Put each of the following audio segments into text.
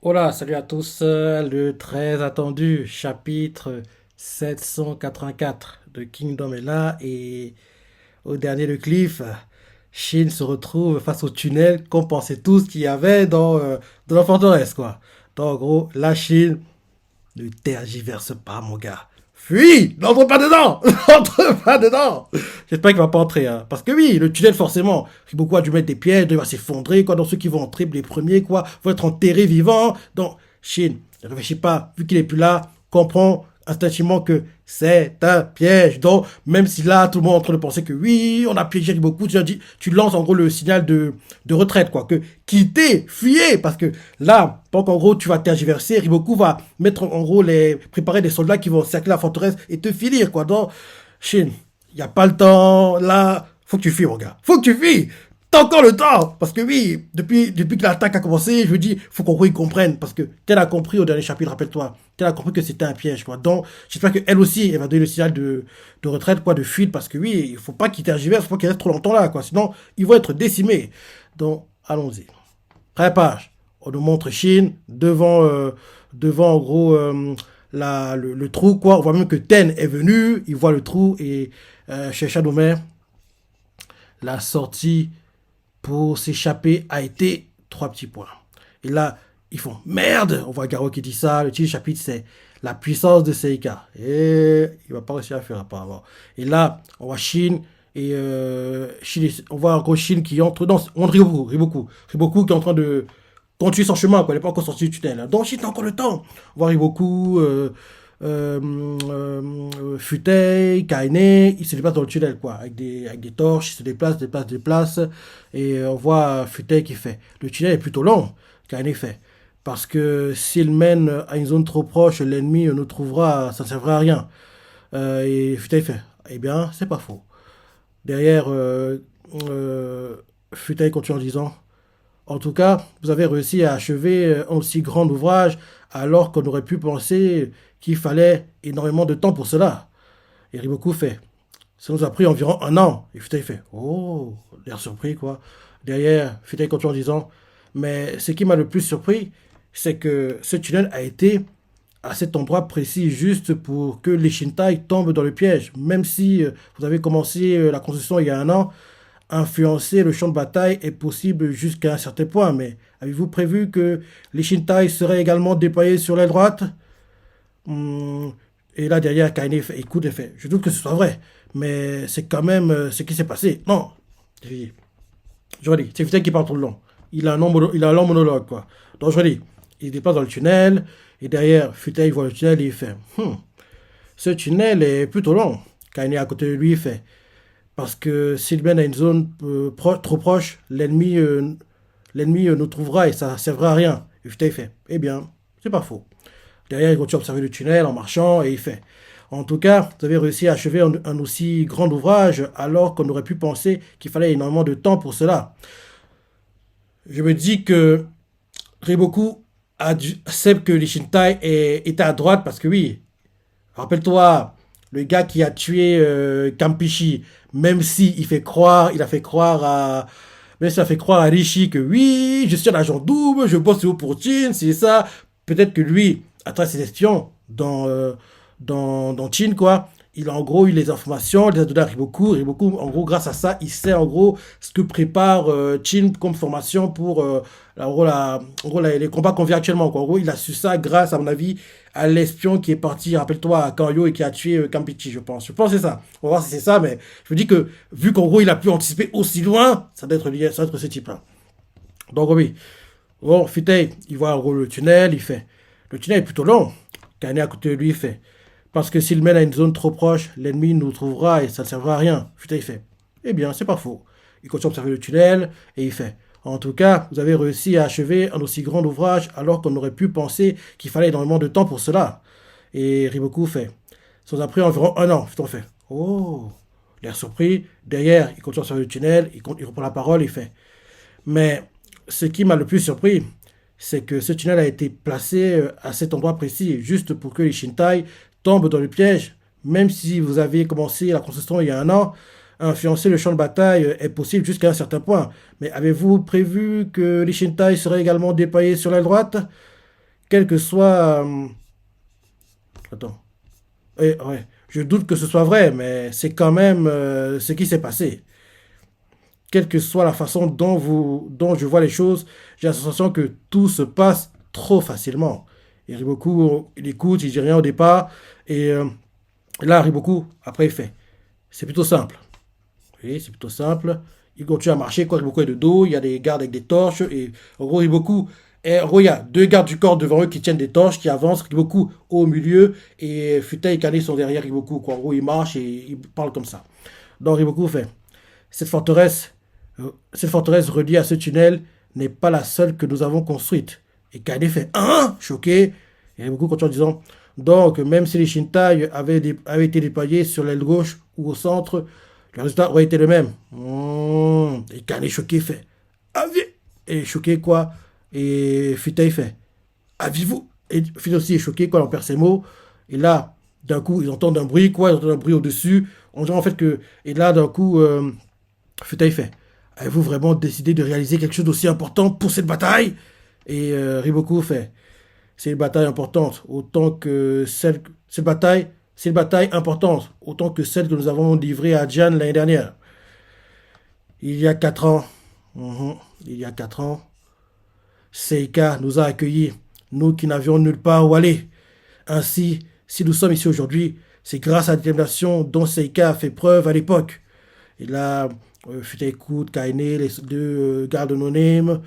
Hola, salut à tous. Le très attendu chapitre 784 de Kingdom est là et au dernier de Cliff, Shin se retrouve face au tunnel qu'on pensait tous qu'il y avait dans la forteresse, quoi. Donc, en gros, la Shin ne tergiverse pas, mon gars. Fuis! N'entre pas dedans! N'entre pas dedans! J'espère qu'il va pas entrer, hein. Parce que oui, le tunnel, forcément, beaucoup a dû mettre des pièges, il va s'effondrer, quoi. Dans ceux qui vont entrer, les premiers, quoi, vont être enterrés vivants. Donc, Shin, ne réfléchis pas. Vu qu'il est plus là, comprends instinctivement que c'est un piège. Donc, même si là, tout le monde est en train de penser que oui, on a piégé beaucoup, tu lances en gros le signal de retraite, quoi. Que quittez, fuyez, parce que là, donc en gros, tu vas tergiverser, Riboku va mettre en gros préparer des soldats qui vont cercler la forteresse et te finir, quoi. Donc, Shin, il n'y a pas le temps, là, faut que tu fuis, mon gars. Faut que tu fuis. T'as encore le temps. Parce que oui, depuis que l'attaque a commencé, je me dis, faut qu'on y comprenne. Parce que tel a compris au dernier chapitre, rappelle-toi. Tel a compris que c'était un piège, quoi. Donc, j'espère qu'elle aussi, elle va donner le signal de retraite, quoi, de fuite. Parce que oui, il faut pas qu'ils tergiversent, il faut qu'ils restent trop longtemps là, quoi. Sinon, ils vont être décimés. Donc, allons-y. Pré-page. On nous montre Chine devant en gros le trou, quoi. On voit même que Ten est venu, il voit le trou et chez Shadowmare, la sortie pour s'échapper a été 3 petits points. Et là, ils font merde. On voit Garo qui dit ça. Le titre du chapitre, c'est la puissance de Seika. Et il va pas réussir à faire apparemment. Et là, on voit Shin. Et on voit encore Shin qui entre dans. On Riboku qui est en train de continuer son chemin, quoi. Il n'est pas encore sorti du tunnel. Donc Shin a encore le temps. On voit Riboku. Futei, Kaine, il se déplace dans le tunnel, quoi, avec des torches, il se déplace, et on voit Futei qui fait. Le tunnel est plutôt long, Kaine fait. Parce que s'il mène à une zone trop proche, l'ennemi nous trouvera, ça ne servira à rien. Et Futei fait. Eh bien, c'est pas faux. Derrière, Futei continue en disant en tout cas, vous avez réussi à achever un aussi grand ouvrage alors qu'on aurait pu penser qu'il fallait énormément de temps pour cela. Et Riboku fait. Ça nous a pris environ un an. Et Futei fait. Oh, l'air surpris, quoi. Derrière, Futei continue en disant. Mais ce qui m'a le plus surpris, c'est que ce tunnel a été à cet endroit précis juste pour que les Shintai tombent dans le piège. Même si vous avez commencé la construction il y a un an, influencer le champ de bataille est possible jusqu'à un certain point, mais avez-vous prévu que les Shintai seraient également déployés sur l'aile droite? Hmm. Et là, derrière, Kaine fait, écoute et fait, je doute que ce soit vrai, mais c'est quand même ce qui s'est passé. Non, je redis, c'est Futek qui parle tout le long. Il a un long monologue, quoi. Donc je redis, il dépasse dans le tunnel, et derrière, Futek voit le tunnel et il fait, ce tunnel est plutôt long. Kaine à côté de lui, il fait, parce que s'il mène à une zone trop proche, l'ennemi nous trouvera et ça ne servira à rien. Et Futai fait, eh bien, c'est pas faux. Derrière, il continue à observer le tunnel en marchant et il fait, en tout cas, vous avez réussi à achever un aussi grand ouvrage alors qu'on aurait pu penser qu'il fallait énormément de temps pour cela. Je me dis que Riboku accepte que les Shintai étaient à droite parce que oui, rappelle-toi, le gars qui a tué Kampishi, même si même s'il a fait croire à Rishi que oui, je suis un agent double, je bosse pour Chin, c'est ça. Peut-être que lui, à travers ses espions dans Chin, quoi, il a en gros eu les informations, il les a données à Riboku. Riboku, en gros, grâce à ça, il sait en gros ce que prépare Chin comme formation pour les combats qu'on vit actuellement, quoi. En gros, il a su ça grâce, à mon avis, à l'espion qui est parti, rappelle-toi, à Kanyo et qui a tué Kampichi, je pense. Je pense que c'est ça. On va voir si c'est ça, mais je me dis que vu qu'en gros, il a pu anticiper aussi loin, ça doit être lié, ça doit être ce type-là. Donc oui. Bon, Futei, il voit en gros le tunnel, il fait. Le tunnel est plutôt long. Kane à côté de lui, il fait. Parce que s'il mène à une zone trop proche, l'ennemi nous trouvera et ça ne servira à rien. Futei fait. Eh bien, c'est pas faux. Il continue à observer le tunnel et il fait. En tout cas, vous avez réussi à achever un aussi grand ouvrage alors qu'on aurait pu penser qu'il fallait énormément de temps pour cela. Et Riboku fait. Ça nous a pris environ un an. Futon fait. Oh, l'air surpris. Derrière, il continue à observer le tunnel, il reprend la parole, il fait. Mais ce qui m'a le plus surpris, c'est que ce tunnel a été placé à cet endroit précis, juste pour que les Shintai tombent dans le piège. Même si vous avez commencé la construction il y a un an, influencer le champ de bataille est possible jusqu'à un certain point. Mais avez-vous prévu que les Shintai seraient également déployés sur l'aile droite? quel que soit... attends. Ouais, je doute que ce soit vrai, mais c'est quand même ce qui s'est passé. Quelle que soit la façon dont je vois les choses, j'ai la sensation que tout se passe trop facilement. Il rit beaucoup, il écoute, il dit rien au départ, et là, il rit beaucoup, après il fait. C'est plutôt simple. Oui, c'est plutôt simple. Il continue à marcher, quoi, beaucoup est de dos, il y a des gardes avec des torches, et en gros, il beaucoup. Et en gros, il y a deux gardes du corps devant eux qui tiennent des torches, qui avancent, beaucoup au milieu, et Futa et Kane sont derrière Riboku, quoi. En gros, il marche et il parle comme ça. Donc Riboku fait, cette forteresse, cette forteresse reliée à ce tunnel n'est pas la seule que nous avons construite. Et Kane fait, hein, choqué. Et Riboku continue en disant, donc, même si les Shintai avaient été déployés sur l'aile gauche ou au centre, le résultat aurait été le même. Et Kane choqué fait, Avi et choqué quoi. Et Futei fait, avez-vous. Et Futei aussi est choqué quoi, on perd ses mots. Et là, d'un coup, ils entendent un bruit, quoi, ils entendent un bruit au-dessus. On dirait en fait que. Et là, d'un coup, Futei fait, avez-vous vraiment décidé de réaliser quelque chose d'aussi important pour cette bataille? Et Riboku fait, c'est une bataille importante, autant que celle. Cette bataille, c'est une bataille importante, autant que celle que nous avons livrée à Jian l'année dernière. Il y a 4 ans. Il y a 4 ans. Seika nous a accueillis, nous qui n'avions nulle part où aller. Ainsi, si nous sommes ici aujourd'hui, c'est grâce à la détermination dont Seika a fait preuve à l'époque. Et là, Futeikut, Kaine, les deux gardes anonymes.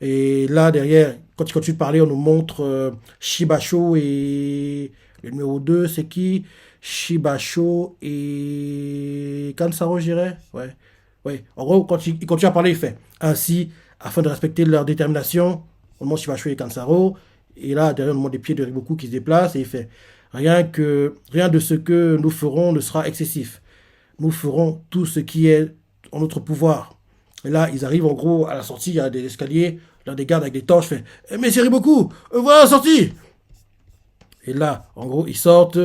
Et là, derrière, quand il continue de parler, on nous montre Shibasho et... Le numéro 2, c'est qui? Shibasho et... Kansaro, je dirais. Ouais. Ouais. En gros, quand il continue à parler, il fait ainsi, afin de respecter leur détermination, on montre Shibasho et Kansaro. Et là, derrière, on montre des pieds de Riboku qui se déplacent et il fait rien de ce que nous ferons ne sera excessif. Nous ferons tout ce qui est en notre pouvoir. Et là, ils arrivent en gros à la sortie, il y a des escaliers, là, des gardes avec des torches, fait mais c'est Riboku, voilà la sortie. Et là, en gros, ils sortent.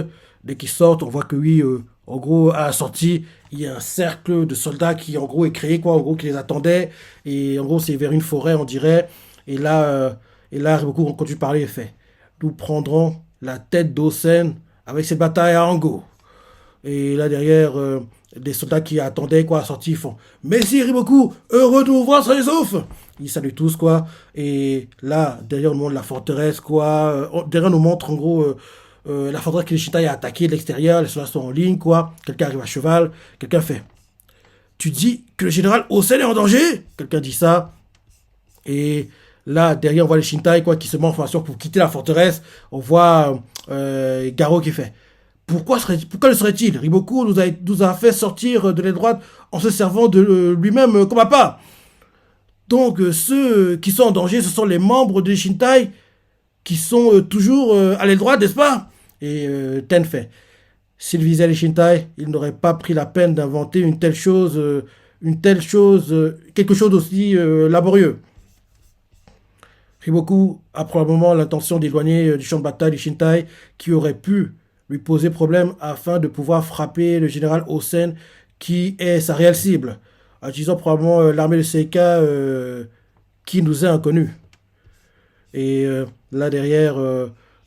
Dès qu'ils sortent, on voit que oui, en gros, à la sortie, il y a un cercle de soldats qui, en gros, est créé, quoi, en gros, qui les attendait. Et en gros, c'est vers une forêt, on dirait. Et là, Riboku continue de parler et fait, nous prendrons la tête d'Osen avec cette bataille à Ango. Et là, derrière, des soldats qui attendaient, quoi, à la sortie, ils font merci Riboku, heureux de vous voir sur les oufs. Ils saluent tous, quoi. Et là, derrière, on nous montre la forteresse, quoi. Derrière, on nous montre, en gros, la forteresse que les Shintai a attaquée de l'extérieur. Les soldats sont en ligne, quoi. Quelqu'un arrive à cheval. Quelqu'un fait tu dis que le général Osen est en danger? Quelqu'un dit ça. Et là, derrière, on voit les Shintai, quoi, qui se mettent en formation pour quitter la forteresse. On voit Garo qui fait pourquoi le serait-il? Riboku nous a fait sortir de l'aile droite en se servant de lui-même comme appât. Donc, ceux qui sont en danger, ce sont les membres des Shintai qui sont toujours à l'aile droite, n'est-ce pas? Et Ten fait. S'il visait les Shintai, il n'aurait pas pris la peine d'inventer quelque chose d'aussi laborieux. Riboku a probablement l'intention d'éloigner du champ de bataille les Shintai qui auraient pu lui poser problème afin de pouvoir frapper le général Osen qui est sa réelle cible, en utilisant probablement l'armée de Seika qui nous est inconnue. Et là derrière,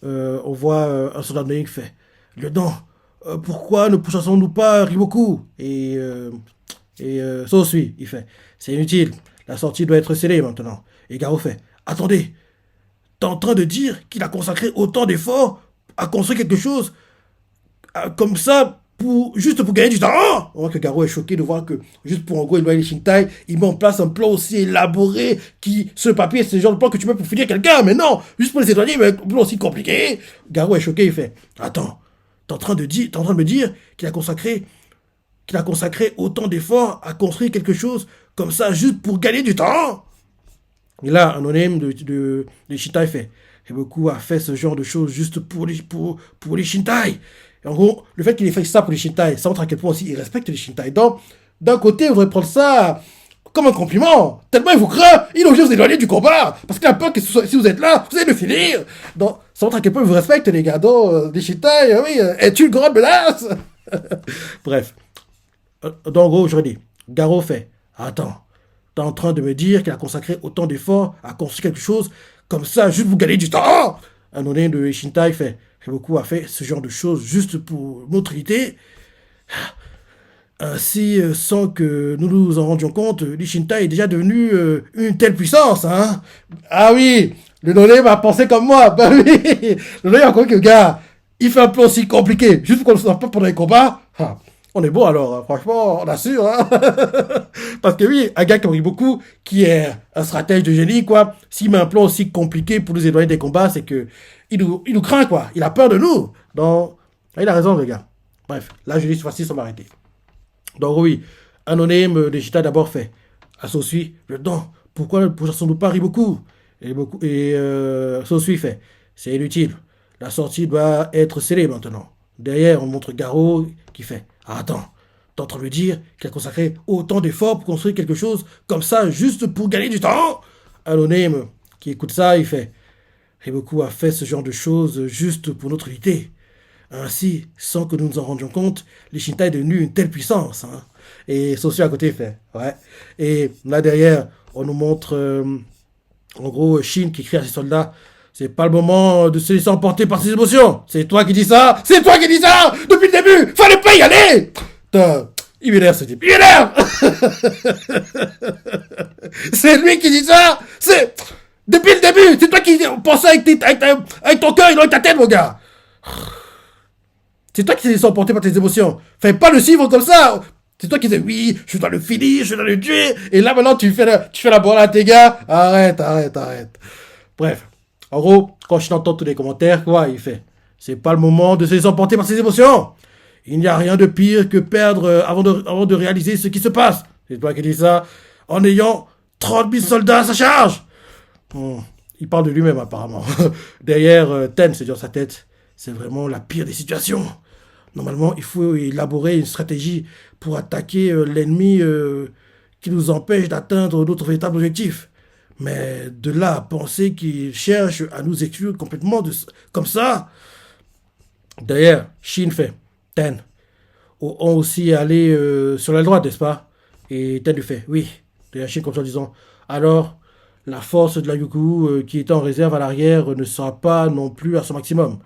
on voit un soldat de qui fait lieutenant, pourquoi ne pourchassons-nous pas Riboku? Et ça aussi, il fait c'est inutile, la sortie doit être scellée maintenant. Et Garo fait attendez, t'es en train de dire qu'il a consacré autant d'efforts à construire quelque chose comme ça juste pour gagner du temps? On voit que Garo est choqué de voir que juste pour en gros éloigner les Shintai, il met en place un plan aussi élaboré qui, sur le papier, c'est le genre de plan que tu mets pour finir quelqu'un, mais non, juste pour les éloigner, mais un plan aussi compliqué. Garo est choqué, il fait attends, t'es en train de me dire qu'il a consacré autant d'efforts à construire quelque chose comme ça juste pour gagner du temps? Et là, un anonyme de Shintai fait Riboku a fait ce genre de choses juste pour les Shintai. Et en gros, le fait qu'il ait fait ça pour les Shintai, ça montre à quel point aussi il respecte les Shintai. Donc, d'un côté, vous devrait prendre ça comme un compliment. Tellement il vous craint, il est obligé de vous éloigner du combat. Parce qu'il a peur que si vous êtes là, vous allez le finir. Donc, ça montre à quel point il vous respecte, les gars. Donc, les Shintai, oui, es-tu une grande menace? Bref. Donc, en gros, je redis. Garo fait attends. T'es en train de me dire qu'il a consacré autant d'efforts à construire quelque chose comme ça, juste pour gagner du temps? Un honnête de Shintai fait. Riboku a fait ce genre de choses juste pour notre unité. Ainsi, sans que nous nous en rendions compte, l'Ishintai est déjà devenu une telle puissance, hein. Ah oui, le Nonné m'a pensé comme moi, bah oui. Le Nonné a compris que le gars, il fait un plan aussi compliqué, juste pour qu'on ne se sente pas pendant les combats. Ah, on est bon alors, hein. Franchement, on assure, hein. Parce que oui, un gars qui beaucoup, qui est un stratège de génie, quoi, s'il met un plan aussi compliqué pour nous éloigner des combats, c'est que il nous craint, quoi. Il a peur de nous. Donc, il a raison, le gars. Bref, là, je dis, cette fois-ci, ça m'a arrêté. Donc oui, anonyme, Digita d'abord fait. À Sosui, le don, pourquoi ne poursuivons-nous pas Riboku? Et Sosui fait. C'est inutile. La sortie doit être scellée maintenant. Derrière, on montre Garo qui fait. Ah, attends, t'es en train de me dire qu'il a consacré autant d'efforts pour construire quelque chose comme ça juste pour gagner du temps? Anonyme qui écoute ça, il fait. Riboku a fait ce genre de choses juste pour notre unité. Ainsi, sans que nous nous en rendions compte, les Shintai est devenu une telle puissance. Hein. Et Sosio à côté fait. Ouais. Et là derrière, on nous montre, en gros, Shin qui crie à ses soldats. C'est pas le moment de se laisser emporter par ses émotions. C'est toi qui dis ça. C'est toi qui dis ça. Depuis le début, fallait pas y aller. Putain, il m'énerve ce type. Il m'énerve. C'est lui qui dit ça. C'est depuis le début. C'est toi qui pensais avec ton cœur et non avec ta tête, mon gars. C'est toi qui t'es laissé emporter par tes émotions. Fais pas le suivre comme ça. C'est toi qui dis oui, je dois le finir, je dois le tuer. Et là maintenant tu fais la bonne à tes gars. Arrête. Bref. En gros, quand je t'entends tous les commentaires, quoi, il fait. C'est pas le moment de se laisser emporter par ses émotions. Il n'y a rien de pire que perdre avant de réaliser ce qui se passe. C'est toi qui dis ça. En ayant 30 000 soldats à sa charge. Il parle de lui-même apparemment. Derrière, Ten, c'est dans sa tête. C'est vraiment la pire des situations. Normalement, il faut élaborer une stratégie pour attaquer l'ennemi qui nous empêche d'atteindre notre véritable objectif. Mais de là à penser qu'il cherche à nous exclure complètement comme ça. D'ailleurs, Shin fait. Ten, on aussi allé sur la droite, n'est-ce pas? Et Ten lui fait. Oui. D'ailleurs, Shin comme ça en disant. Alors, la force de la Yuku qui est en réserve à l'arrière ne sera pas non plus à son maximum.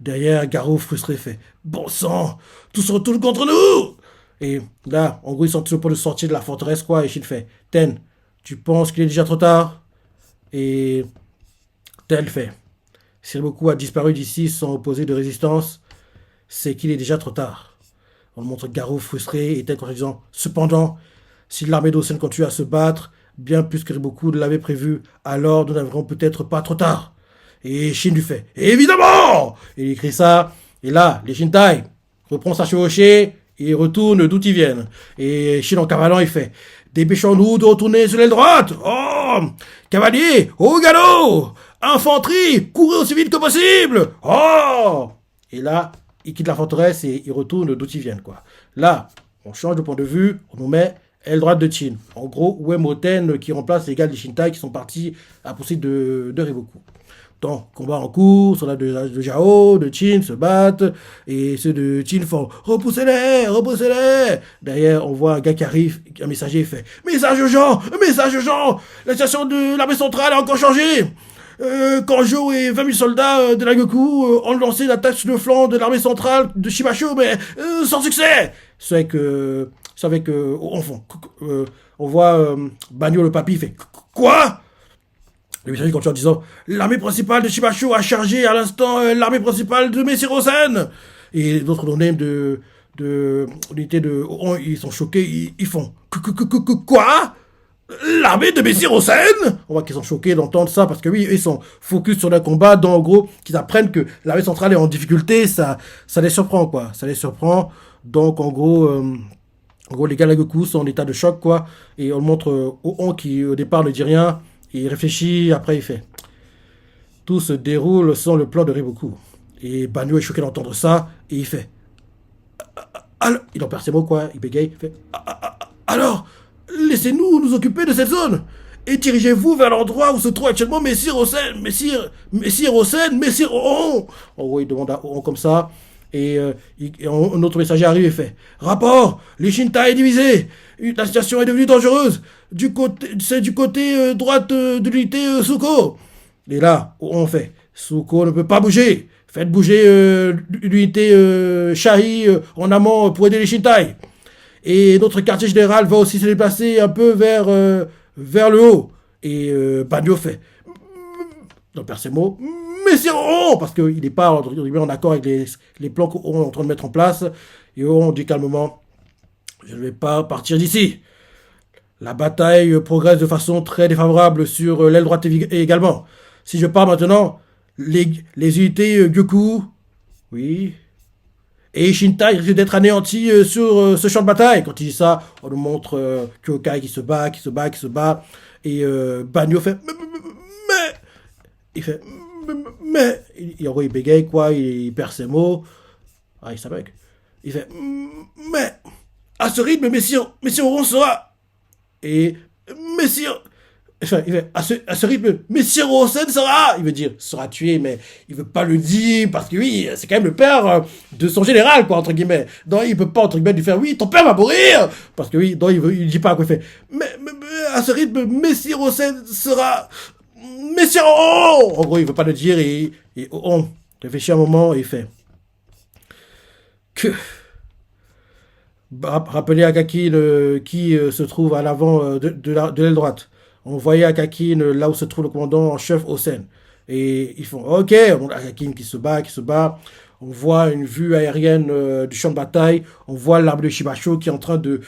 Derrière, Garo frustré fait « Bon sang, tout se retourne contre nous !» Et là, en gros, ils sont toujours pour le sortir de la forteresse, quoi, et Shin fait « Ten, tu penses qu'il est déjà trop tard ?» Et Ten fait « Si Riboku a disparu d'ici sans opposer de résistance, c'est qu'il est déjà trop tard. » On montre Garo frustré et Ten en disant « Cependant, si l'armée d'Osen continue à se battre, bien plus que Riboku ne l'avait prévu, alors nous n'arriverons peut-être pas trop tard. » Et Shin lui fait « Évidemment !» Il écrit ça. Et là, les Shintai reprend sa chevauchée et retourne d'où ils viennent. Et Shin en cavalant, il fait « Dépêchons-nous de retourner sur l'aile droite. Oh, cavalier, au galop. Infanterie, courez aussi vite que possible. Oh !» Et là, il quitte la forteresse et il retourne d'où ils viennent, quoi. Là, on change de point de vue, on nous met aile droite de Chin. En gros, Uemoten qui remplace les gars des Shintai qui sont partis à la poursuite de Riboku. Donc, combat en cours, soldats de Jao, de Chin se battent, et ceux de Chin font « Repoussez-les. » Derrière, on voit un gars qui arrive, un messager fait « Message urgent, la situation de l'armée centrale a encore changé. Kanjo et 20 000 soldats de la Goku ont lancé une attaque sur le flanc de l'armée centrale de Shimasho, mais sans succès. » C'est avec on voit Banyo le papy fait « Quoi ?» Le messager continue en disant « L'armée principale de Shimasho a chargé à l'instant l'armée principale de Messirosen !» Et d'autres données de l'unité de ils sont choqués, ils font « Quoi ? L'armée de Messirosen ?» On voit qu'ils sont choqués d'entendre ça, parce que oui, ils sont focus sur le combat, donc en gros, qu'ils apprennent que l'armée centrale est en difficulté, ça les surprend, quoi. Ça les surprend, donc en gros, les gars de la Goku sont en état de choc, quoi. Et on montre Oon qui, au départ, ne dit rien. Il réfléchit, après il fait. Tout se déroule selon le plan de Riboku. Et Banyo est choqué d'entendre ça, et il fait. Alors, il en perd ses mots, quoi, il bégaye, il fait. Alors, laissez-nous nous occuper de cette zone, et dirigez-vous vers l'endroit où se trouve actuellement Messire Oon. En gros, il demande à Oon comme ça, et un autre messager arrive et fait. Rapport, les Shintai est divisé. La situation est devenue dangereuse. C'est du côté droite de l'unité Suko. Et là, on fait. Suko ne peut pas bouger. Faites bouger l'unité Shahi en amont pour aider les Shintai. Et notre quartier général va aussi se déplacer un peu vers le haut. Et Banyo fait, dans Persemo, mais c'est Oro parce qu'il n'est pas en accord avec les plans qu'on est en train de mettre en place. Et on dit calmement, je ne vais pas partir d'ici. La bataille progresse de façon très défavorable sur l'aile droite également. Si je pars maintenant, les unités Gyoku, oui, et Shintai risquent d'être anéantis sur ce champ de bataille. Quand il dit ça, on nous montre Kyokai qui se bat. Et Banyo fait, mais, il fait, mais, en gros, il bégaye, quoi, il perd ses mots. Ah, il savait. Il fait, mais, à ce rythme, messieurs, on sera. Et, messieurs, enfin, il fait, à ce rythme, messieurs Rosen sera, il veut dire, sera tué, mais il veut pas le dire, parce que oui, c'est quand même le père de son général, quoi, entre guillemets. Donc, il peut pas, entre guillemets, lui faire, oui, ton père va mourir! Parce que oui, donc, il dit pas, quoi, il fait, mais à ce rythme, messieurs Rosen sera, messieurs, oh! En gros, il veut pas le dire, et on réfléchit un moment, et il fait, que, rappelez Akakin qui se trouve à l'avant de l'aile droite. On voyait Akakin là où se trouve le commandant en chef Osen. Et ils font OK, on a Akakin qui se bat. On voit une vue aérienne du champ de bataille. On voit l'armée de Shibasho qui est en train de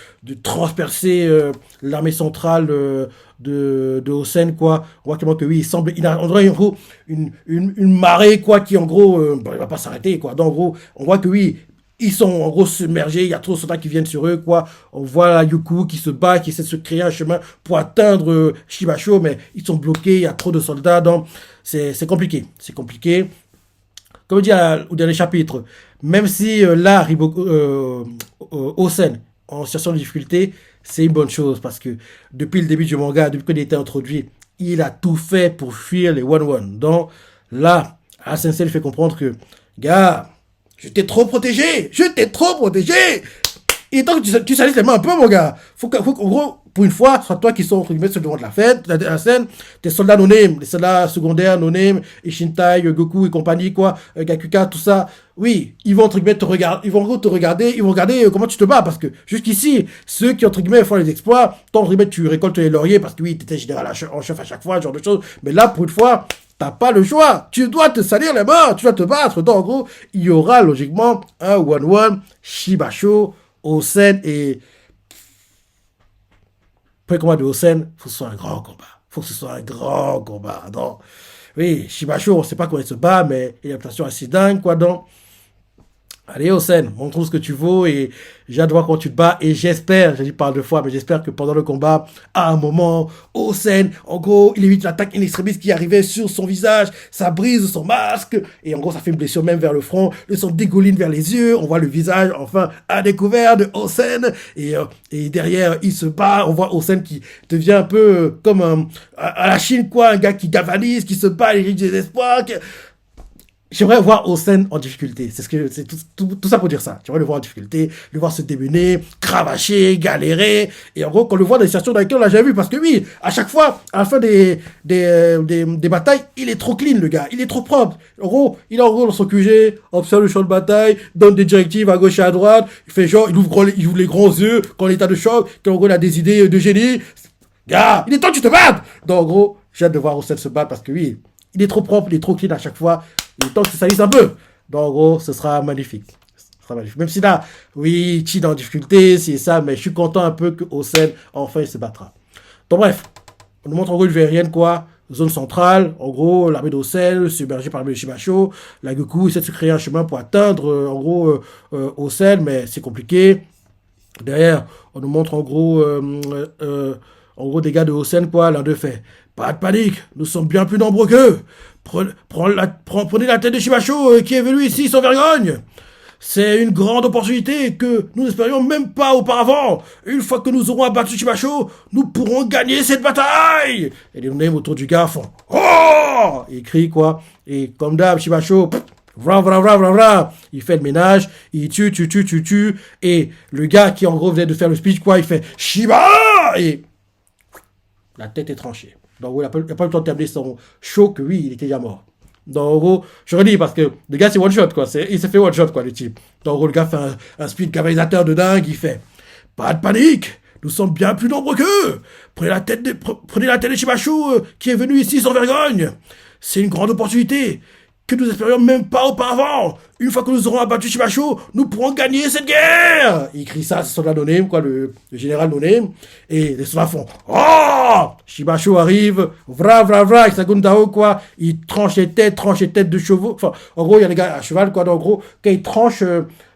transpercer l'armée centrale de Osen, quoi. On voit que oui, on dirait en gros une marée, quoi, qui en gros, il va pas s'arrêter, quoi. Donc en gros, on voit que oui, ils sont en gros submergés, il y a trop de soldats qui viennent sur eux, quoi. On voit la Yuku qui se bat, qui essaie de se créer un chemin pour atteindre Shibasho, mais ils sont bloqués, il y a trop de soldats, donc c'est compliqué. C'est compliqué. Comme on dit au dernier chapitre, même si là, Osen, en situation de difficulté, c'est une bonne chose, parce que depuis le début du manga, depuis qu'il a été introduit, il a tout fait pour fuir les One-One. Donc là, Sensei lui fait comprendre que, gars, je t'ai trop protégé. Et donc, tu salisses les mains un peu, mon gars. Faut qu'en gros, pour une fois, soit toi qui sont, entre guillemets, sur le devant de la fête, la scène, tes soldats no-name, les soldats secondaires no-name, Ishintai, Goku et compagnie, quoi, Gakuka, tout ça. Oui, ils vont, entre guillemets, te regarder, ils vont regarder comment tu te bats, parce que jusqu'ici, ceux qui, entre guillemets, font les exploits, toi, entre guillemets, tu récoltes les lauriers, parce que oui, t'étais général en chef à chaque fois, ce genre de choses. Mais là, pour une fois, t'as pas le choix. Tu dois te salir les mains. Tu dois te battre. Donc, en gros, il y aura logiquement un 1-1, Shibasho, Osen et... Pour le combat de Osen, il faut que ce soit un grand combat. Donc, oui, Shibasho, on sait pas comment il se bat, mais il a une prestation assez dingue, quoi. Donc, allez, Osen, montre ce que tu vaux et j'ai hâte de voir comment tu te bats. Et j'espère, j'ai dit pas deux fois, mais j'espère que pendant le combat, à un moment, Osen, en gros, il évite l'attaque in extremis qui arrivait sur son visage, ça brise son masque, et en gros, ça fait une blessure même vers le front, le sang dégouline vers les yeux, on voit le visage, enfin, à découvert de Osen, et derrière, il se bat, on voit Osen qui devient un peu comme à la Chine, quoi, un gars qui galvanise, qui se bat, il des espoirs, j'aimerais voir Osen en difficulté. C'est tout ça pour dire ça. J'aimerais le voir en difficulté, le voir se démener, cravacher, galérer. Et en gros, qu'on le voit dans les situations dans lesquelles on l'a déjà vu. Parce que oui, à chaque fois, à la fin des batailles, il est trop clean, le gars. Il est trop propre. En gros, il est en gros dans son QG, observe le champ de bataille, donne des directives à gauche et à droite. Il fait genre, il ouvre les grands yeux quand il est en état de choc, quand en gros, il a des idées de génie. Gars, il est temps que tu te battes! Donc en gros, j'ai hâte de voir Osen se battre parce que oui, il est trop propre, il est trop clean à chaque fois. Il est temps que ça salisse un peu. Donc, en gros, ce sera magnifique. Même si là, oui, Chi est en difficulté, c'est ça, mais je suis content un peu que Osen, enfin, il se battra. Donc, bref, on nous montre en gros une vue aérienne, quoi. Zone centrale, en gros, l'armée d'Osen, submergée par l'armée de Shibasho. La Goku essaie de se créer un chemin pour atteindre, en gros, Osen, mais c'est compliqué. Derrière, on nous montre en gros des gars de Osen, quoi. L'un d'eux fait, pas de panique, nous sommes bien plus nombreux qu'eux. Prenez la tête de Shibasho qui est venu ici sans vergogne. C'est une grande opportunité que nous n'espérions même pas auparavant. Une fois que nous aurons abattu Shibasho, nous pourrons gagner cette bataille. Et les noms autour du gars font « Oh !» Il crie, quoi. Et comme d'hab, Shibasho... Il fait le ménage, il tue. Et le gars qui en gros venait de faire le speech, quoi, il fait Shiba! Et la tête est tranchée. Donc il n'a pas eu le temps de terminer son show que oui, il était déjà mort. Donc, en gros, je redis parce que le gars, c'est one shot, quoi. Il s'est fait one shot, quoi, le type. Donc, en gros, le gars fait un speed canalisateur de dingue. Il fait pas de panique. Nous sommes bien plus nombreux qu'eux. Prenez la tête de Shibachu qui est venu ici sans vergogne. C'est une grande opportunité que nous espérions même pas auparavant. Une fois que nous aurons abattu Shibachu, nous pourrons gagner cette guerre. Il crie ça, c'est soldat no-name, quoi, le général no-name. Et les soldats font oh. Shibachu arrive, vra, avec sa Gundao, quoi. Il tranche les têtes de chevaux. Enfin, en gros, il y a des gars à cheval, quoi. Donc, en gros, quand il tranche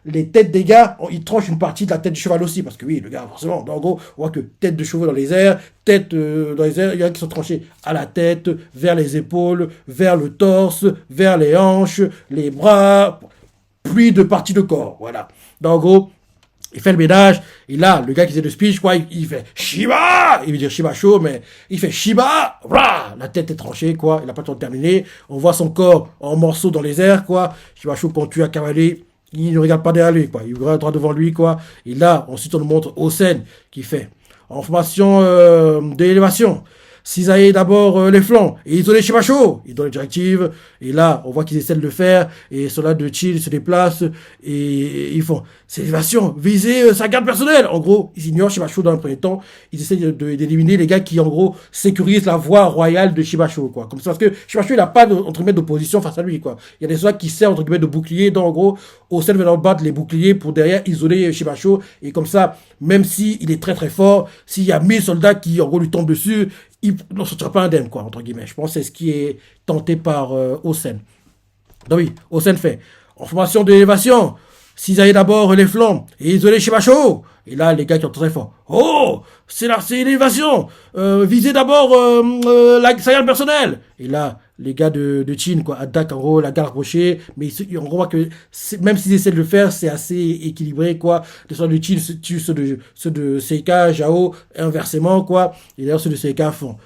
les têtes des gars, il tranche une partie de la tête du cheval aussi. Parce que oui, le gars, forcément. Donc, en gros, on voit que tête de chevaux dans les airs, dans les airs, il y en a qui sont tranchés à la tête, vers les épaules, vers le torse, vers les hanches, les bras, pluie de parties de corps. Voilà. Donc, en gros, il fait le ménage, et là, le gars qui faisait le speech, quoi, il fait Shiba. Il veut dire Shiba Show, mais il fait Shiba. Rah. La tête est tranchée, quoi. Il n'a pas le temps de terminer. On voit son corps en morceaux dans les airs, quoi. Shiba Show, quand tu as cavalé, il ne regarde pas derrière lui, quoi. Il regarde droit devant lui, quoi. Et là, ensuite, on nous montre Osen qui fait en formation d'élévation. Cisailler d'abord les flancs et isoler Shibacho. Ils donnent les directives. Et là, on voit qu'ils essaient de le faire. Et ceux-là de Chill se déplacent. Et ils font c'est élévation, viser sa garde personnelle. En gros, ils ignorent Shibacho dans le premier temps. Ils essaient d'éliminer les gars qui, en gros, sécurisent la voie royale de Shibacho, quoi. Comme ça, parce que Shibacho, il n'a pas, entre guillemets, d'opposition face à lui, quoi. Il y a des soldats qui servent, entre guillemets, de bouclier. Donc, en gros, Osen va leur battre les boucliers pour derrière isoler Shibacho. Et comme ça, même s'il est très très fort, s'il y a 1000 soldats qui, en gros, lui tombent dessus, il ne sortira pas indemne, quoi, entre guillemets. Je pense que c'est ce qui est tenté par Osen. Donc oui, Osen fait en formation d'élévation, cisailler d'abord les flancs et isoler Shibacho. Et là, les gars qui ont très fort. Oh, c'est l'élévation. Visez d'abord sa garde personnelle. Et là, les gars de Chin, quoi, attaquent en gros la garde rapprochée. Mais on voit que même s'ils essaient de le faire, c'est assez équilibré, quoi. Les soldats de Chin tuent ceux de Seika, Jao, inversement, quoi. Et d'ailleurs, ceux de Seika font.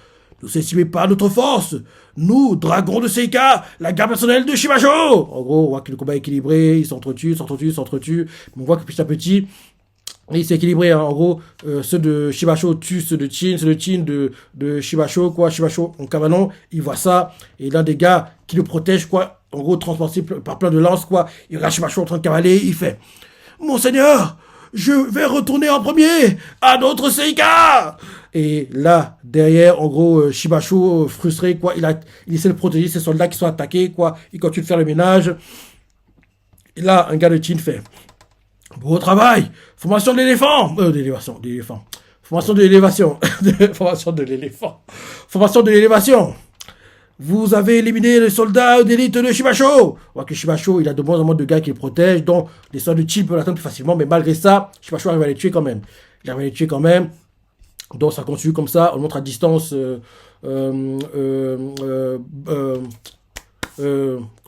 Ne sous-estimez pas notre force. Nous, dragons de Seika, la garde personnelle de Shibajo. En gros, on voit que le combat est équilibré, ils s'entretuent. Mais on voit que petit à petit, il s'est équilibré, hein. En gros, ceux de Shibacho tuent ceux de Chin de Shibacho, quoi. Shibacho en cavalant, il voit ça. Et l'un des gars qui le protège, quoi, en gros, transporté par plein de lances, quoi. Il regarde Shibacho en train de cavaler, il fait Monseigneur, je vais retourner en premier à notre Seika. Et là, derrière, en gros, Shibacho, frustré, quoi, il essaie de protéger ses soldats qui sont attaqués, quoi. Il continue de faire le ménage. Et là, un gars de Chin fait beau travail. Formation de l'éléphant. D'éléphant. Formation de l'élévation. Formation de l'éléphant. Formation de l'élévation. Vous avez éliminé les soldats d'élite de Shibacho. On voit que Shibacho, il a de moins en moins de gars qui le protègent, donc les soldats de Chin peuvent l'atteindre plus facilement, mais malgré ça, Shibacho arrive à les tuer quand même. Il arrive à les tuer quand même. Donc ça continue comme ça, on le montre à distance. Comment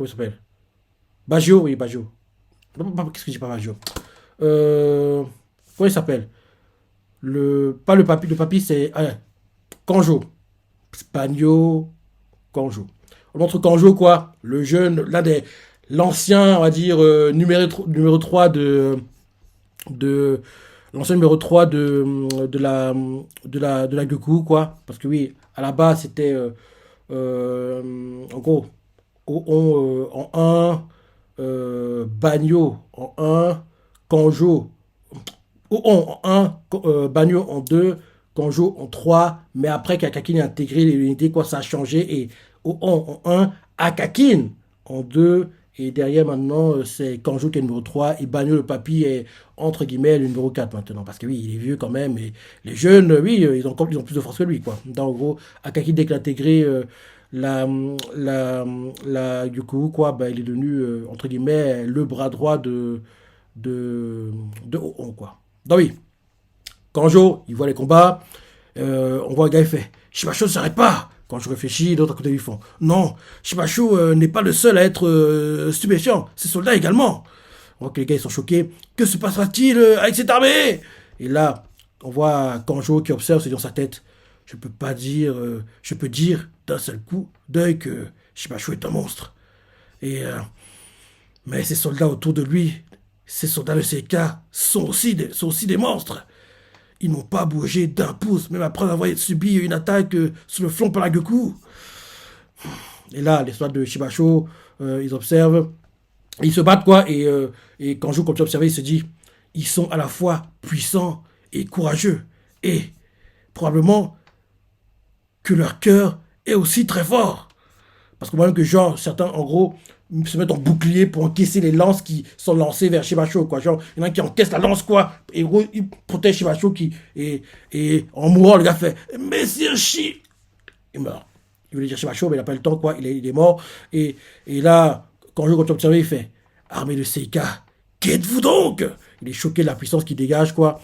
il s'appelle? Baggio, oui, Baggio. Qu'est-ce que je dis pas Baggio? Comment il s'appelle? Pas le papy c'est Kanjo. Spagno, Kanjo. On montre Kanjo, quoi. Le jeune, l'ancien, on va dire, numéro 3 l'ancien numéro 3 de la Goku, quoi. Parce que oui, à la base, c'était en gros, en 1, Bagno en 1, Kanjo en 1, Bagno en 2, Kanjo en 3, mais après qu'Akakin a intégré l'unité, quoi, ça a changé, et en 1, Akakin en 2, et derrière maintenant c'est Kanjo qui est numéro 3, et Bagno le papy est entre guillemets le numéro 4 maintenant, parce que oui, il est vieux quand même, et les jeunes, oui, ils ont plus de force que lui, quoi. Donc, en gros, Akakin, dès qu'il a intégré la Yuku, quoi, bah, il est devenu entre guillemets le bras droit de Oon, quoi. Donc oui, Kanjo, il voit les combats, on voit un gars, il fait Shibacho ne s'arrête pas. Quand je réfléchis, d'autres à côté lui font non, Shibacho n'est pas le seul à être stupéfiant, ses soldats également. On voit que les gars ils sont choqués. Que se passera-t-il avec cette armée? Et là, on voit Kanjo qui observe, se dit dans sa tête je peux dire d'un seul coup d'œil que Shibacho est un monstre. Et mais ces soldats autour de lui, ces soldats de Seika sont aussi des monstres. Ils n'ont pas bougé d'un pouce, même après avoir subi une attaque sur le flanc par la Goku. Et là, les soldats de Shibasho, ils observent, ils se battent, quoi. Et Kanjo, comme tu as observé, il se dit, ils sont à la fois puissants et courageux. Et probablement que leur cœur est aussi très fort. Parce qu'on voit même que, genre, certains, en gros, se mettent en bouclier pour encaisser les lances qui sont lancées vers Shibasho, quoi. Genre, il y en a qui encaissent la lance, quoi. Et gros, il protège Shibasho et en mourant, le gars fait Messire Shi. Il meurt. Il voulait dire Shibasho, mais il n'a pas le temps, quoi. Il est mort. Et là, quand je continue d'observer, il fait Armée de Seika, qu'êtes-vous donc? Il est choqué de la puissance qu'il dégage, quoi.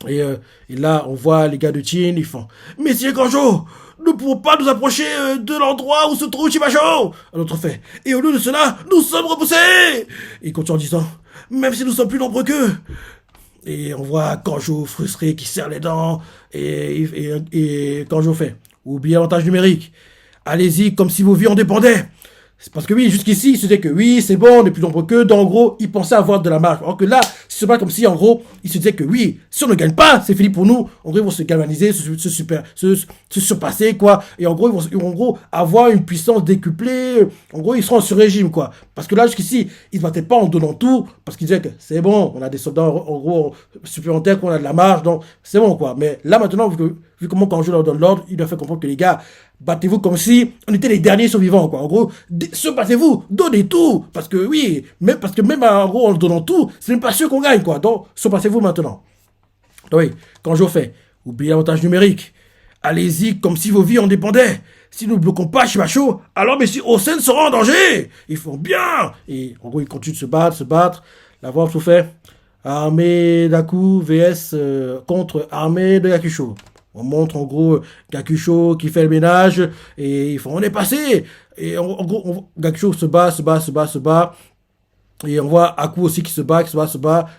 Et là, on voit les gars de Chin, ils font Messieurs Kanjo, nous ne pouvons pas nous approcher de l'endroit où se trouve Shibasho. Un autre fait Et au lieu de cela, nous sommes repoussés. Et il continue en disant Même si nous sommes plus nombreux qu'eux. Et on voit Kanjo frustré qui serre les dents. Et Kanjo fait Oubliez l'avantage numérique. Allez-y comme si vos vies en dépendaient. C'est parce que oui, jusqu'ici, il se disait que oui, c'est bon, on est plus nombreux qu'eux. Donc, en gros, il pensait avoir de la marge. Alors que là, c'est pas comme si, en gros, il se disait que oui, si on ne gagne pas, c'est fini pour nous. En gros, ils vont se galvaniser, se surpasser, quoi. Et en gros, ils vont en gros, avoir une puissance décuplée. En gros, ils seront sur régime, quoi. Parce que là, jusqu'ici, ils ne se battaient pas en donnant tout. Parce qu'ils disaient que c'est bon, on a des soldats, en gros, supplémentaires, qu'on a de la marge. Donc, c'est bon, quoi. Mais là, maintenant, vu comment quand je leur donne l'ordre, il doit faire comprendre que les gars, battez-vous comme si on était les derniers survivants, quoi. En gros, battez-vous, donnez tout. Parce que oui, parce que même en gros, en donnant tout, c'est même pas sûr qu'on gagne, quoi. Donc, surpassez-vous maintenant. Donc oui, quand je fais, oubliez l'avantage numérique. Allez-y comme si vos vies en dépendaient. Si nous ne bloquons pas Shibasho, alors messieurs Osen sera en danger. Ils font bien. Et en gros, ils continuent de se battre. La voix tout fait. Armée d'Aku vs contre armée de Yakusho. On montre en gros Gakusho qui fait le ménage et ils font on est passé. Et en gros, Gakusho se bat. Et on voit Aku aussi qui se bat.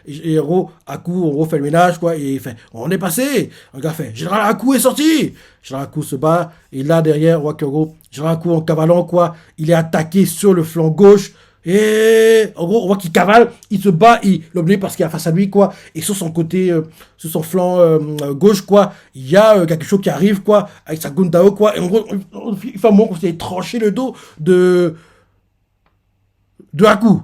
Et en gros, Aku en gros fait le ménage, quoi. Et il fait on est passé. Un gars fait Général Aku est sorti. Général Aku se bat. Et là derrière, on voit qu'en gros, Général Aku en cavalant, quoi, il est attaqué sur le flanc gauche. Et en gros, on voit qu'il cavale, il se bat, il l'oublie parce qu'il y a face à lui, quoi. Et sur son côté, sur son flanc gauche, quoi, il y a quelque chose qui arrive, quoi, avec sa Gundao, quoi. Et en gros, il fait un moment qu'on s'est tranché le dos de Haku.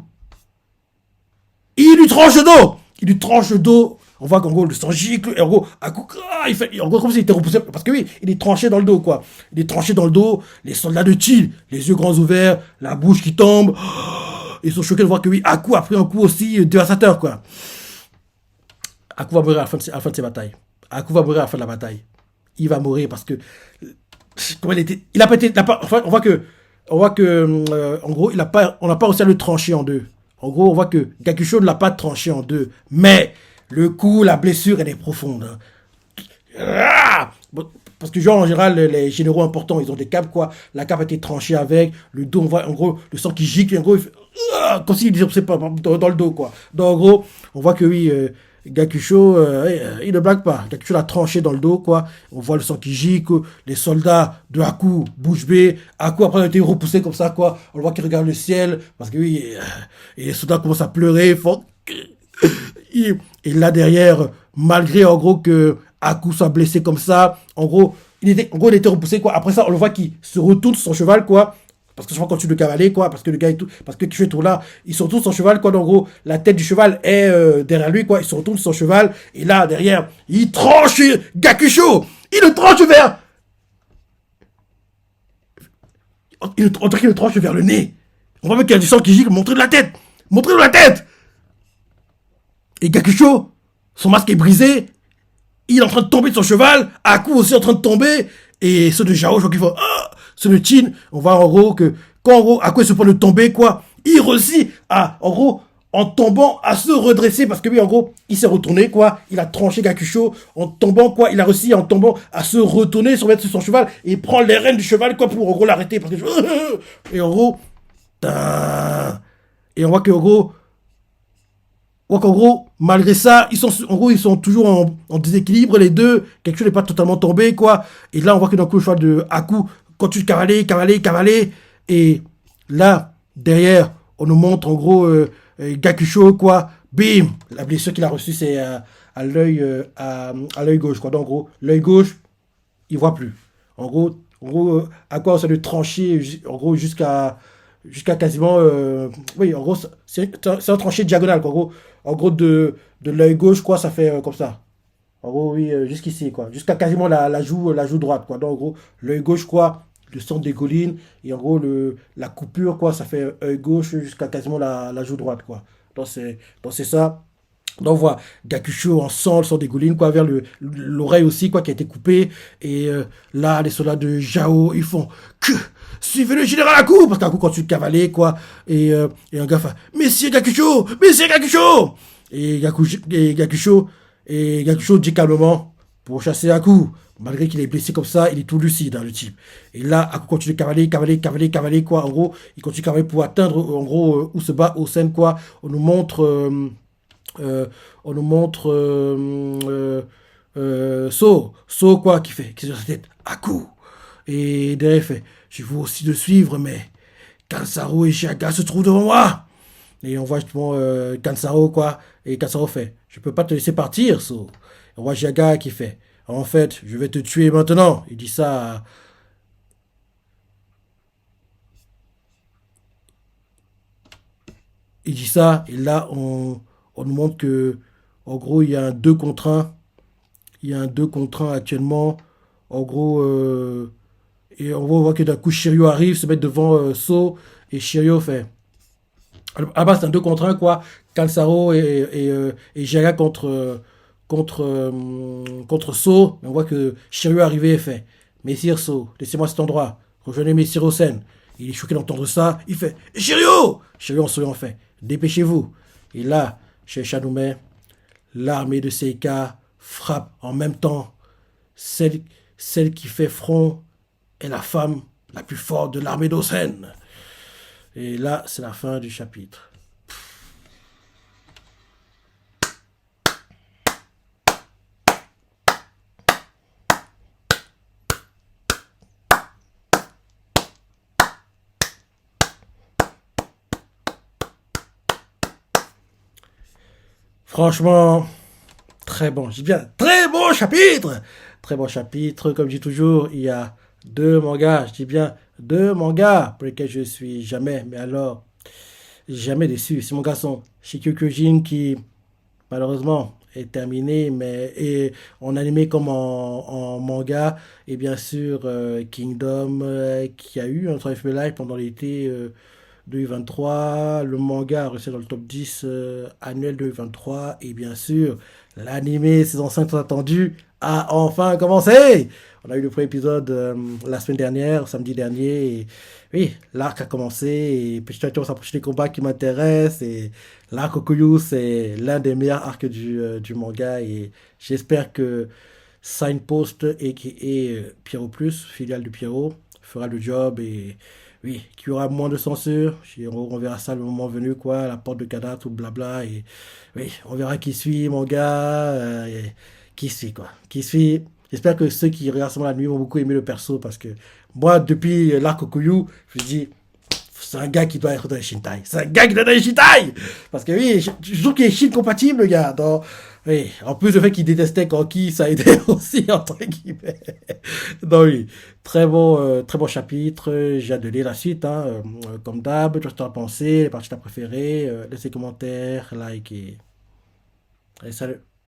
Il lui tranche le dos. On voit qu'en gros, le sang gicle. Et en gros, Haku, il fait, en gros, comme s'il était repoussé. Parce que oui, il est tranché dans le dos, quoi. Il est tranché dans le dos. Les soldats de Chill, les yeux grands ouverts, la bouche qui tombe. Ils sont choqués de voir que oui, Haku a pris un coup aussi dévastateur, quoi. Haku va mourir à la fin de ses batailles. Haku va mourir à la fin de la bataille. Il va mourir parce que. Comment il était. Il a pas été. Enfin, on voit que. En gros, on n'a pas réussi à le trancher en deux. En gros, on voit que Gakusho ne l'a pas tranché en deux. Mais le coup, la blessure, elle est profonde. Parce que genre, en général, les généraux importants, ils ont des capes, quoi. La cape a été tranchée avec. Le dos, on voit, en gros, le sang qui gicle. En gros, il fait, comme s'il disait, pas, dans le dos, quoi. Donc, en gros, on voit que oui, Gakusho, il ne blague pas. Gakusho l'a tranché dans le dos, quoi. On voit le sang qui gicle. Les soldats de Haku, bouche bée. Haku, après, a été repoussé comme ça, quoi. On le voit qu'il regarde le ciel. Parce que oui, et les soldats commencent à pleurer. Et là, derrière, malgré, en gros, que Haku soit blessé comme ça, en gros, il était repoussé, quoi. Après ça, on le voit qu'il se retourne sur son cheval, quoi. Parce que je crois qu'on continue de cavaler, quoi. Parce que le gars, parce que Kishu est tout là, il se retourne sur son cheval, quoi. Donc, en gros, la tête du cheval est derrière lui, quoi. Il se retourne sur son cheval. Et là, derrière, il tranche Gakusho. Il le tranche vers. On dirait qu'il le tranche vers le nez. On voit même qu'il y a du sang qui gicle. Montrez de la tête. Et Gakusho, son masque est brisé. Il est en train de tomber de son cheval. Haku aussi en train de tomber. Et ceux de Jao, je crois qu'il faut. Ceux de Chin, on voit en gros que quand en gros Haku est sur le point de tomber, quoi, il réussit à, en gros, en tombant, à se redresser. Parce que oui, en gros, il s'est retourné, quoi. Il a tranché Gakusho. En tombant, quoi, il a réussi en tombant à se retourner, se remettre sur son cheval. Et il prend les rênes du cheval, quoi, pour en gros l'arrêter. Parce que. Et en gros. Et on voit qu'en gros. Donc en gros, malgré ça, ils sont toujours en déséquilibre, les deux. Quelque chose n'est pas totalement tombé, quoi. Et là, on voit que d'un coup, le cheval de Haku continue de cavaler. Et là, derrière, on nous montre en gros Gakusho, quoi. Bim! La blessure qu'il a reçue, c'est à l'œil gauche, quoi. Donc en gros, l'œil gauche, il voit plus. En gros, En gros, à quoi ça de trancher, en gros, jusqu'à quasiment. Oui, en gros, c'est un tranché diagonal, quoi. En gros de l'œil gauche, quoi, ça fait comme ça. En gros, oui, jusqu'ici, quoi. Jusqu'à quasiment la joue droite, quoi. Donc, en gros, l'œil gauche, quoi, le centre des collines. Et en gros, la coupure, quoi, ça fait œil gauche jusqu'à quasiment la joue droite, quoi. Donc, c'est ça. Donc, on voit Gakusho en sang, le sang des collines, quoi, vers l'oreille aussi, quoi, qui a été coupée. Et là, les soldats de Jao, ils font que suivez le général Aku, parce qu'Aku continue de cavaler, quoi. Et un gars fait Messieurs Gakusho! Et Gakusho dit calmement pour chasser Aku. Malgré qu'il est blessé comme ça, il est tout lucide, hein, le type. Et là, Aku continue de cavaler, quoi. En gros, il continue de cavaler pour atteindre, en gros, où se bat Osen, quoi. On nous montre. Euh, on nous montre So quoi, qui fait sur sa tête, Aku. Et derrière, il fait, je vous aussi de suivre, mais Kansaro et Shiaga se trouvent devant moi. Et on voit justement Kansaro, quoi, et Kansaro fait, je peux pas te laisser partir, So. Et on voit Shiaga qui fait, en fait, je vais te tuer maintenant. Il dit ça, et là, on nous montre que, en gros, il y a un 2 contre 1. Il y a un 2 contre 1 actuellement. En gros, et on voit que d'un coup, Shiryu arrive, se met devant So, et Shiryu fait. À la base, c'est un 2 contre 1, quoi. Kansaro et Jiraiya contre So. Mais on voit que Shiryu arrive et fait Messire So, laissez-moi cet endroit. Rejoignez Messire Osen. Il est choqué d'entendre ça. Il fait Shiryu Shiryu en souriant fait dépêchez-vous. Et là, chez Shadowmare, l'armée de Seika frappe en même temps. Celle, celle qui fait front est la femme la plus forte de l'armée d'Osen. Et là, c'est la fin du chapitre. Franchement, très bon. Je dis bien, très bon chapitre. Très bon chapitre. Comme je dis toujours, il y a deux mangas. Je dis bien deux mangas pour lesquels je suis jamais, mais alors, jamais déçu. C'est mon garçon, Shikyu Kyojin, qui malheureusement est terminé, mais et en animé comme en manga, et bien sûr Kingdom qui a eu un Triumph Live pendant l'été 2023, le manga a resté dans le top 10 annuel 2023, et bien sûr l'animé saison 5 tant attendu a enfin commencé. On a eu le premier épisode la semaine dernière, samedi dernier, et oui, l'arc a commencé, et petit à petit on s'approche des combats qui m'intéressent, et l'arc Okuyu, c'est l'un des meilleurs arcs du manga, et j'espère que Signpost et Pierrot Plus, filiale du Pierrot, fera le job, et oui, qu'il y aura moins de censure. On verra ça le moment venu, quoi, la porte de Kada, tout blabla, et oui, on verra qui suit, manga, qui suit, quoi, qui suit. J'espère que ceux qui regardent seulement la nuit vont beaucoup aimer le perso, parce que moi, depuis l'arc Okuyu, je me dis, c'est un gars qui doit être dans les Shintai. C'est un gars qui doit être dans les Shintai. Parce que oui, je trouve qu'il est Shin compatible, le gars. Donc, oui, en plus, le fait qu'il détestait Kanki, ça aidait aussi, entre guillemets. Donc oui, très bon chapitre. J'ai hâte de lire la suite, hein. Comme d'hab, tu as pensé, les parties que tu as préférées, laisse des commentaires, like et... Allez, salut.